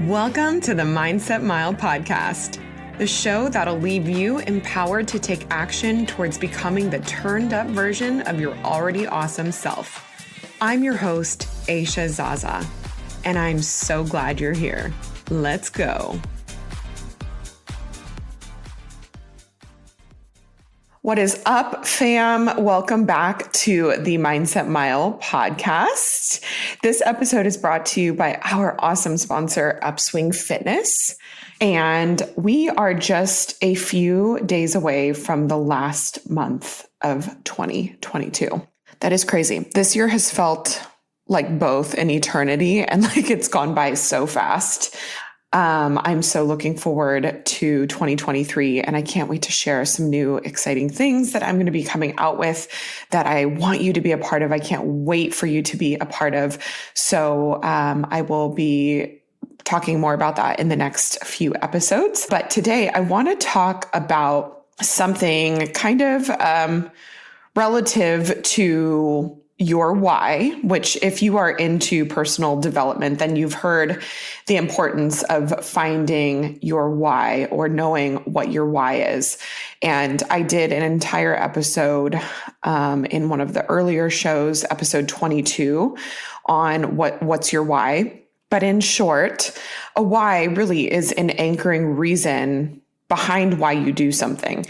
Welcome to the Mindset Mile podcast, the show that'll leave you empowered to take action towards becoming the turned up version of your already awesome self. I'm your host, Aisha Zaza, and I'm so glad you're here. Let's go. What is up, fam? Welcome back to the Mindset Mile podcast. This episode is brought to you by our awesome sponsor, Upswing Fitness. And we are just a few days away from the last month of 2022. That is crazy. This year has felt like both an eternity and like it's gone by so fast. I'm so looking forward to 2023, and I can't wait to share some new exciting things that I'm going to be coming out with that I want you to be a part of. I can't wait for you to be a part of. So I will be talking more about that in the next few episodes. But today I want to talk about something kind of relative to your why, which if you are into personal development, then you've heard the importance of finding your why or knowing what your why is. And I did an entire episode in one of the earlier shows, episode 22, on what's your why. But in short, a why really is an anchoring reason behind why you do something.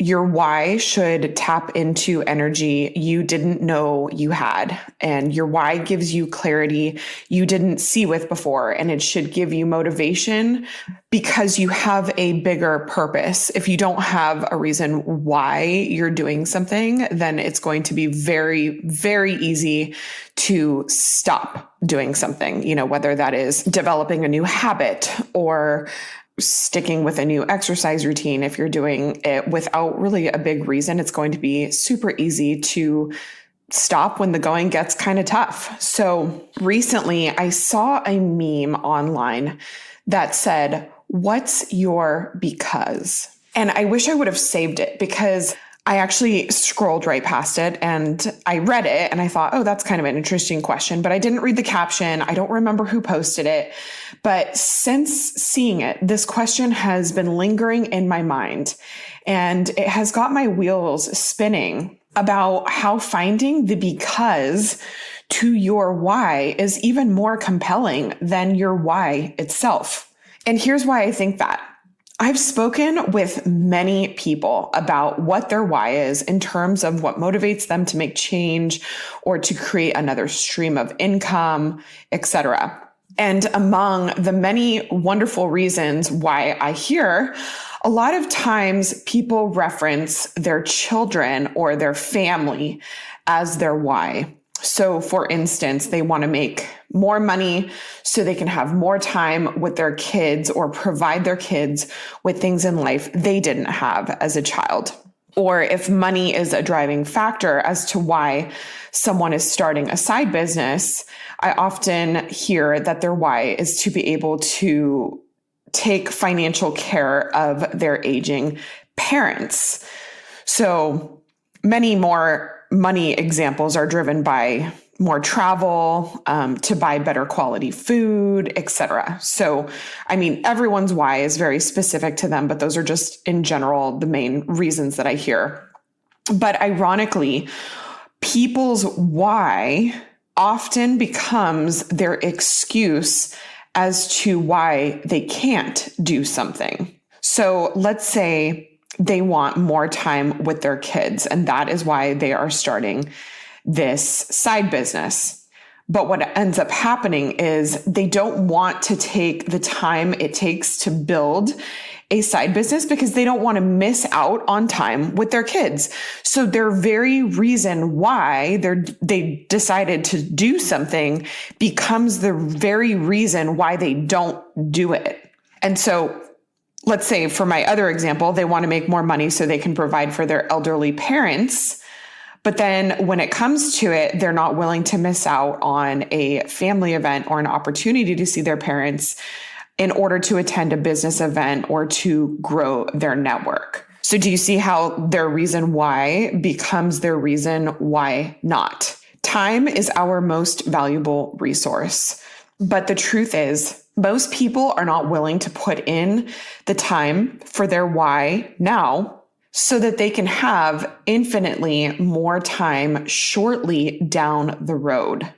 Your why should tap into energy you didn't know you had. And your why gives you clarity you didn't see with before. And it should give you motivation because you have a bigger purpose. If you don't have a reason why you're doing something, then it's going to be very, very easy to stop doing something, whether that is developing a new habit or sticking with a new exercise routine. If you're doing it without really a big reason, it's going to be super easy to stop when the going gets kind of tough. So recently I saw a meme online that said, "What's your because?" And I wish I would have saved it because I actually scrolled right past it and I read it and I thought, oh, that's kind of an interesting question, but I didn't read the caption. I don't remember who posted it. But since seeing it, this question has been lingering in my mind and it has got my wheels spinning about how finding the because to your why is even more compelling than your why itself. And here's why I think that. I've spoken with many people about what their why is in terms of what motivates them to make change or to create another stream of income, etc. And among the many wonderful reasons why I hear, a lot of times people reference their children or their family as their why. So for instance, they want to make more money so they can have more time with their kids or provide their kids with things in life they didn't have as a child. Or if money is a driving factor as to why someone is starting a side business, I often hear that their why is to be able to take financial care of their aging parents. So many more money examples are driven by more travel, to buy better quality food, etc. So, everyone's why is very specific to them, but those are just in general the main reasons that I hear. But ironically, people's why often becomes their excuse as to why they can't do something. So let's say they want more time with their kids, and that is why they are starting this side business. But what ends up happening is they don't want to take the time it takes to build a side business because they don't want to miss out on time with their kids. So their very reason why they decided to do something becomes the very reason why they don't do it. And so let's say for my other example, they want to make more money so they can provide for their elderly parents. But then when it comes to it, they're not willing to miss out on a family event or an opportunity to see their parents in order to attend a business event or to grow their network. So do you see how their reason why becomes their reason why not? Time is our most valuable resource. But the truth is, most people are not willing to put in the time for their why now so that they can have infinitely more time shortly down the road.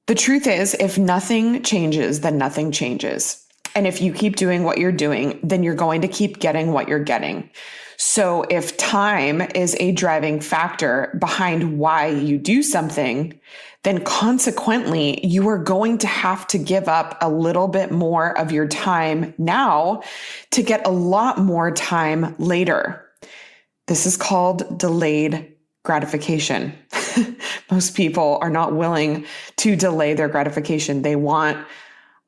The truth is, if nothing changes, then nothing changes. And if you keep doing what you're doing, then you're going to keep getting what you're getting. So if time is a driving factor behind why you do something, then consequently, you are going to have to give up a little bit more of your time now to get a lot more time later. This is called delayed gratification. Most people are not willing to delay their gratification. They want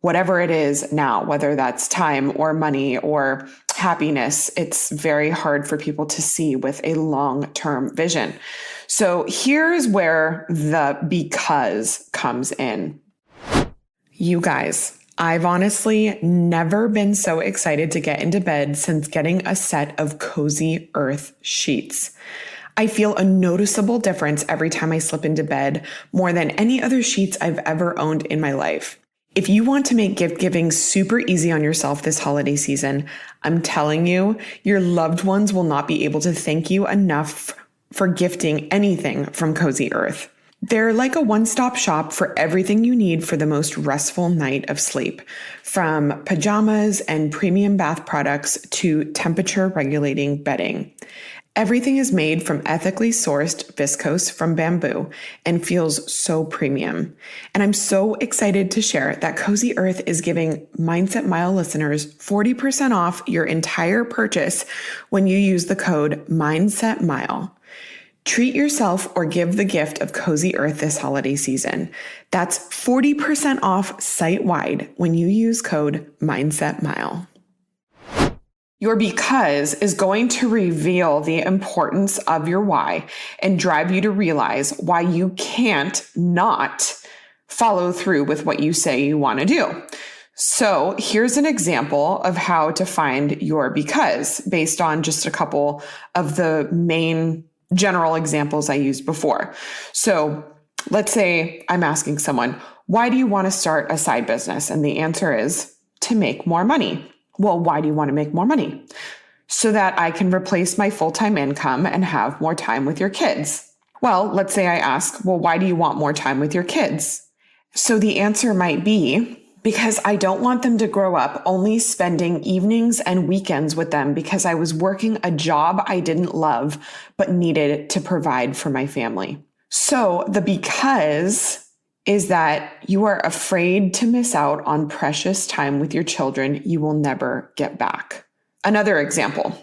whatever it is now, whether that's time or money or happiness. It's very hard for people to see with a long-term vision. So here's where the because comes in. You guys, I've honestly never been so excited to get into bed since getting a set of Cozy Earth sheets. I feel a noticeable difference every time I slip into bed, more than any other sheets I've ever owned in my life. If you want to make gift giving super easy on yourself this holiday season, I'm telling you, your loved ones will not be able to thank you enough for gifting anything from Cozy Earth. They're like a one-stop shop for everything you need for the most restful night of sleep, from pajamas and premium bath products to temperature regulating bedding. Everything is made from ethically sourced viscose from bamboo and feels so premium. And I'm so excited to share that Cozy Earth is giving Mindset Mile listeners 40% off your entire purchase when you use the code Mindset Mile. Treat yourself or give the gift of Cozy Earth this holiday season. That's 40% off site-wide when you use code Mindset Mile. Your because is going to reveal the importance of your why and drive you to realize why you can't not follow through with what you say you want to do. So here's an example of how to find your because based on just a couple of the main general examples I used before. So let's say I'm asking someone, why do you want to start a side business? And the answer is to make more money. Well, why do you want to make more money? So that I can replace my full-time income and have more time with your kids. Well, let's say I ask, well, why do you want more time with your kids? So the answer might be, because I don't want them to grow up only spending evenings and weekends with them because I was working a job I didn't love, but needed to provide for my family. So the because is that you are afraid to miss out on precious time with your children you will never get back. Another example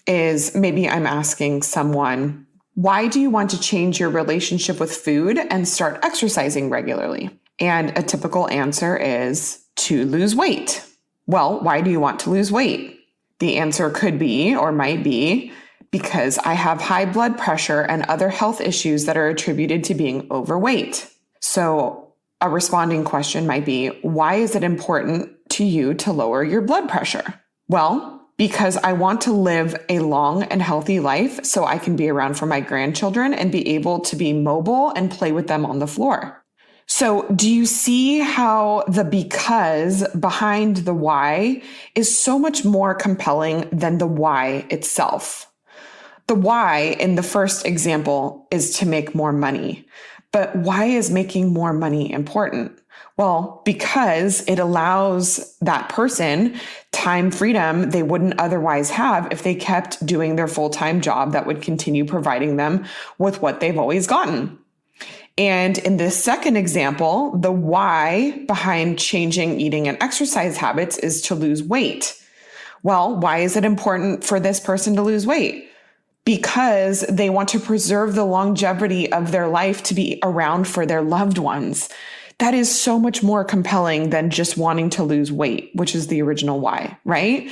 is maybe I'm asking someone, why do you want to change your relationship with food and start exercising regularly? And a typical answer is to lose weight. Well, why do you want to lose weight? The answer could be, or might be, because I have high blood pressure and other health issues that are attributed to being overweight. So a responding question might be, why is it important to you to lower your blood pressure? Well, because I want to live a long and healthy life so I can be around for my grandchildren and be able to be mobile and play with them on the floor. So do you see how the because behind the why is so much more compelling than the why itself? The why in the first example is to make more money. But why is making more money important? Well, because it allows that person time freedom they wouldn't otherwise have if they kept doing their full-time job that would continue providing them with what they've always gotten. And in this second example, the why behind changing eating and exercise habits is to lose weight. Well, why is it important for this person to lose weight? Because they want to preserve the longevity of their life to be around for their loved ones. That is so much more compelling than just wanting to lose weight, which is the original why, right?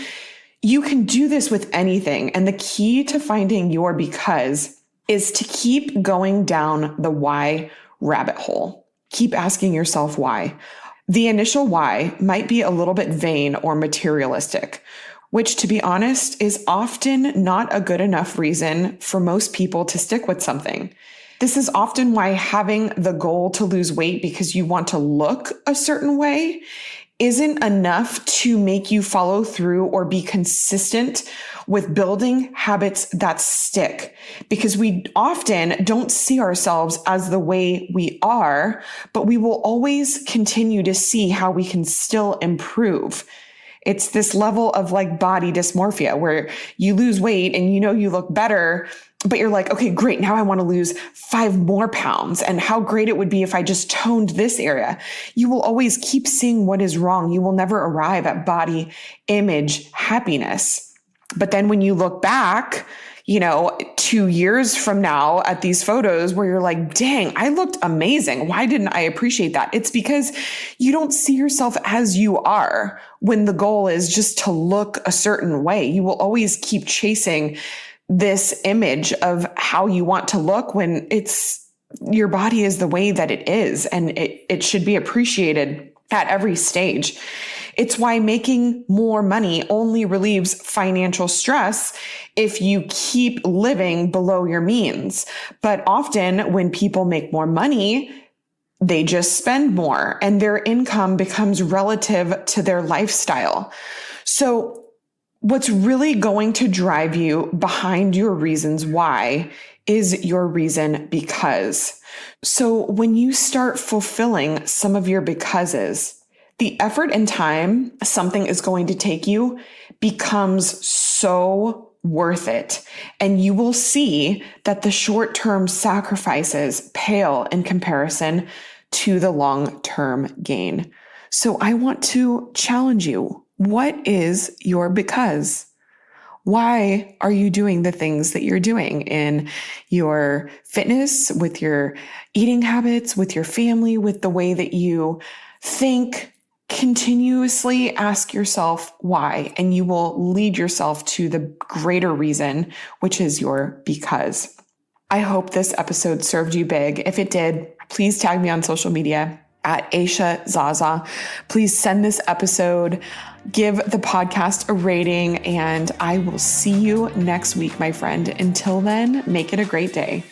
You can do this with anything. And the key to finding your because is to keep going down the why rabbit hole. Keep asking yourself why. The initial why might be a little bit vain or materialistic, which, to be honest, is often not a good enough reason for most people to stick with something. This is often why having the goal to lose weight because you want to look a certain way isn't enough to make you follow through or be consistent with building habits that stick, because we often don't see ourselves as the way we are, but we will always continue to see how we can still improve. It's this level of like body dysmorphia where you lose weight and you know you look better, but you're like, okay, great. Now I want to lose 5 more pounds. And how great it would be if I just toned this area. You will always keep seeing what is wrong. You will never arrive at body image happiness. But then when you look back, 2 years from now at these photos where you're like, dang, I looked amazing. Why didn't I appreciate that? It's because you don't see yourself as you are when the goal is just to look a certain way. You will always keep chasing this image of how you want to look when your body is the way that it is, and it should be appreciated at every stage. It's why making more money only relieves financial stress if you keep living below your means. But often when people make more money, they just spend more and their income becomes relative to their lifestyle. So what's really going to drive you behind your reasons why is your reason because. So when you start fulfilling some of your becauses, the effort and time something is going to take you becomes so worth it. And you will see that the short-term sacrifices pale in comparison to the long-term gain. So I want to challenge you. What is your because? Why are you doing the things that you're doing in your fitness, with your eating habits, with your family, with the way that you think? Continuously ask yourself why, and you will lead yourself to the greater reason, which is your because. I hope this episode served you big. If it did, please tag me on social media at Aisha Zaza. Please send this episode, give the podcast a rating, and I will see you next week, my friend. Until then, make it a great day.